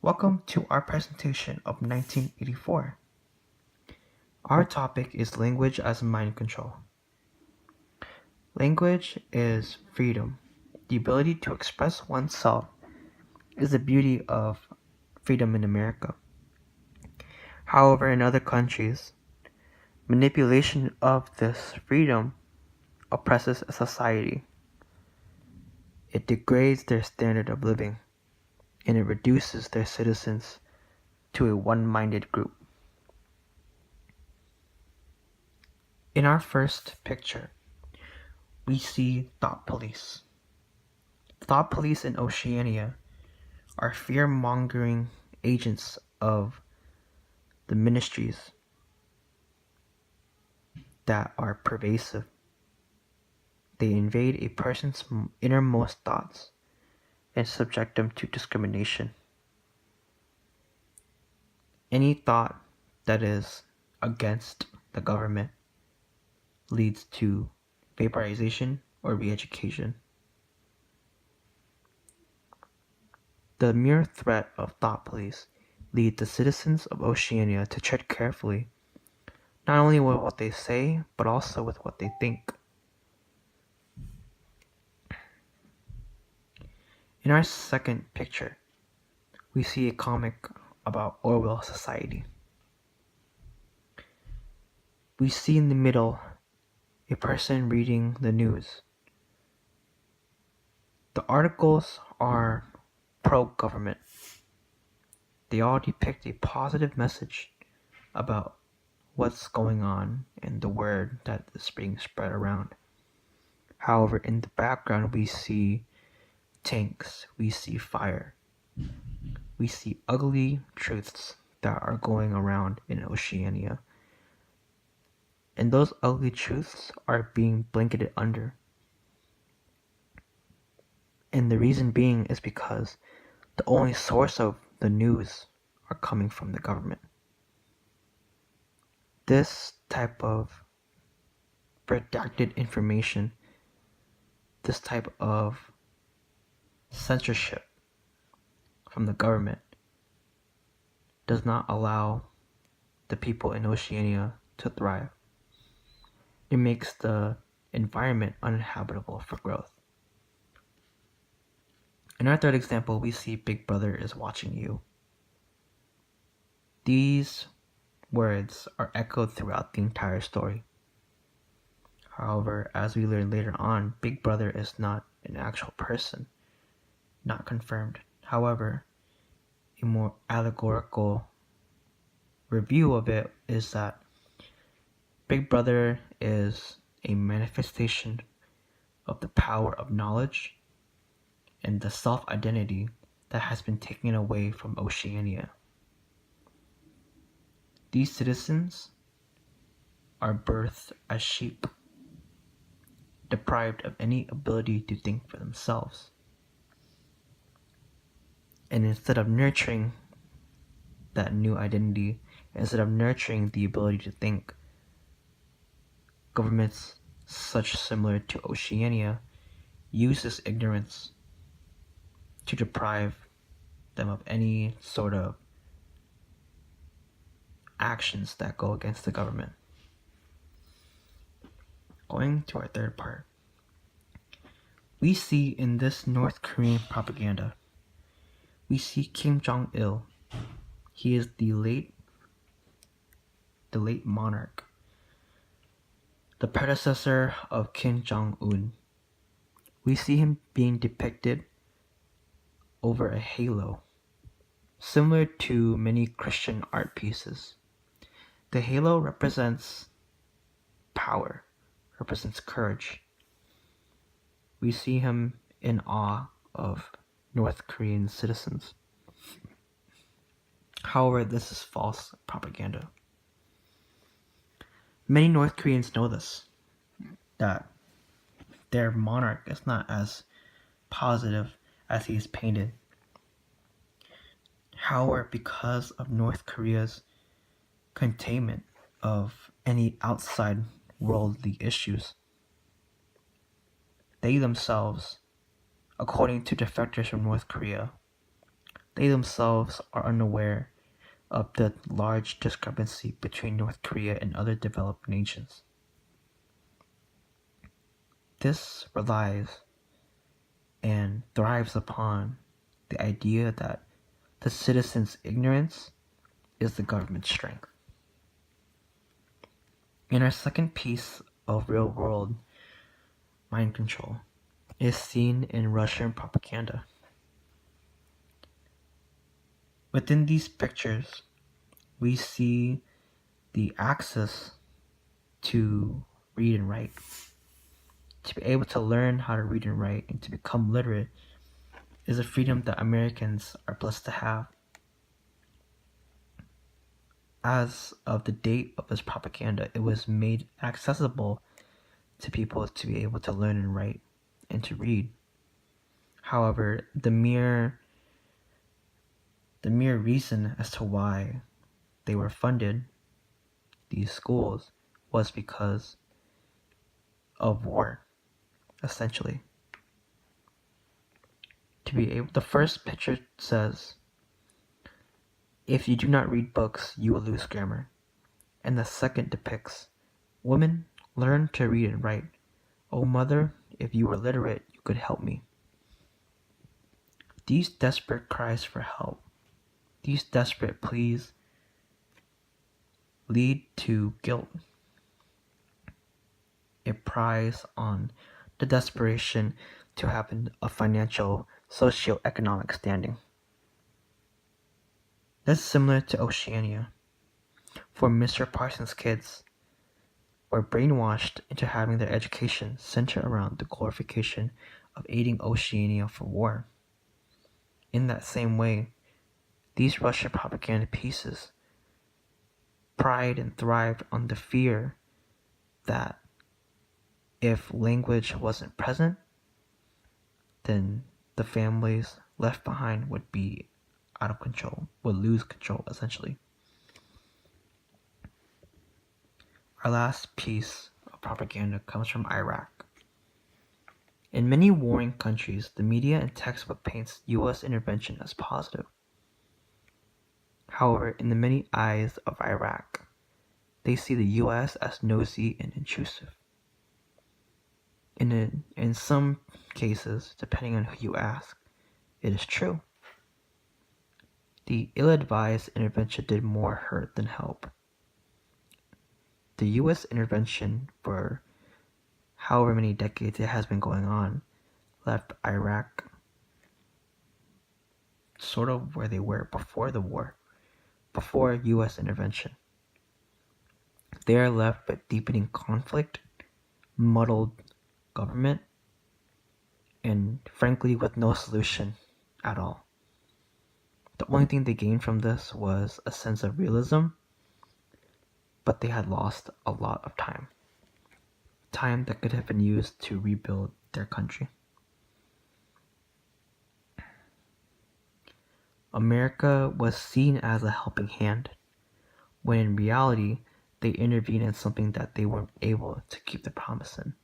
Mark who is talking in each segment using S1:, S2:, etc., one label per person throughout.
S1: Welcome to our presentation of 1984. Our topic is language as mind control. Language is freedom. The ability to express oneself is the beauty of freedom in America. However, in other countries, manipulation of this freedom oppresses a society. It degrades their standard of living, and it reduces their citizens to a one-minded group. In our first picture, we see thought police. Thought police in Oceania are fear-mongering agents of the ministries that are pervasive. They invade a person's innermost thoughts and subject them to discrimination. Any thought that is against the government leads to vaporization or re-education. The mere threat of thought police leads the citizens of Oceania to tread carefully, not only with what they say, but also with what they think. In our second picture, we see a comic about Orwell's society. We see in the middle a person reading the news. The articles are pro-government. They all depict a positive message about what's going on and the word that is being spread around. However, in the background, we see tanks, we see fire, we see ugly truths that are going around in Oceania. And those ugly truths are being blanketed under. And the reason being is because the only source of the news are coming from the government. This type of redacted information, this type of censorship from the government does not allow the people in Oceania to thrive. It makes the environment uninhabitable for growth. In our third example, we see Big Brother is watching you. These words are echoed throughout the entire story. However, as we learn later on, Big Brother is not an actual person, not confirmed. However, a more allegorical review of it is that Big Brother is a manifestation of the power of knowledge and the self-identity that has been taken away from Oceania. These citizens are birthed as sheep, deprived of any ability to think for themselves. And instead of nurturing that new identity, instead of nurturing the ability to think, governments such similar to Oceania use this ignorance to deprive them of any sort of actions that go against the government. Going to our third part, we see in this North Korean propaganda, we see Kim Jong-il. He is the late monarch, the predecessor of Kim Jong-un. We see him being depicted over a halo, similar to many Christian art pieces. The halo represents power, represents courage. We see him in awe of North Korean citizens. However, this is false propaganda. Many North Koreans know this, that their monarch is not as positive as he is painted. However, because of North Korea's containment of any outside worldly issues, they themselves, according to defectors from North Korea, they themselves are unaware of the large discrepancy between North Korea and other developed nations. This relies and thrives upon the idea that the citizen's ignorance is the government's strength. In our second piece of real-world mind control is seen in Russian propaganda. Within these pictures, we see the access to read and write. To be able to learn how to read and write and to become literate is a freedom that Americans are blessed to have. As of the date of this propaganda, it was made accessible to people to be able to learn and write and to read. However, the mere reason as to why they were funded, these schools, was because of war, essentially. The first picture says, "If you do not read books, you will lose grammar." And the second depicts, "Women, learn to read and write. Oh mother, if you were literate, you could help me." These desperate cries for help, these desperate pleas, lead to guilt. It preys on the desperation to have a financial, socio-economic standing. That's similar to Oceania, for Mr. Parsons' kids were brainwashed into having their education center around the glorification of aiding Oceania for war. In that same way, these Russian propaganda pieces pried and thrived on the fear that if language wasn't present, then the families left behind would be out of control, would lose control, essentially. Our last piece of propaganda comes from Iraq. In many warring countries, the media and textbook paints U.S. intervention as positive. However, in the many eyes of Iraq, they see the U.S. as nosy and intrusive. In some cases, depending on who you ask, it is true. The ill-advised intervention did more hurt than help. The U.S. intervention, for however many decades it has been going on, left Iraq sort of where they were before the war, before U.S. intervention. They are left with deepening conflict, muddled government, and frankly with no solution at all. The only thing they gained from this was a sense of realism, but they had lost a lot of time that could have been used to rebuild their country. America was seen as a helping hand, when in reality, they intervened in something that they weren't able to keep the promise in.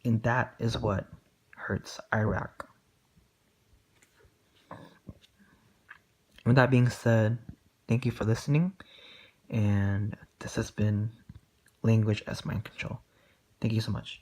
S1: And that is what hurts Iraq. With that being said, thank you for listening, and this has been Language as Mind Control. Thank you so much.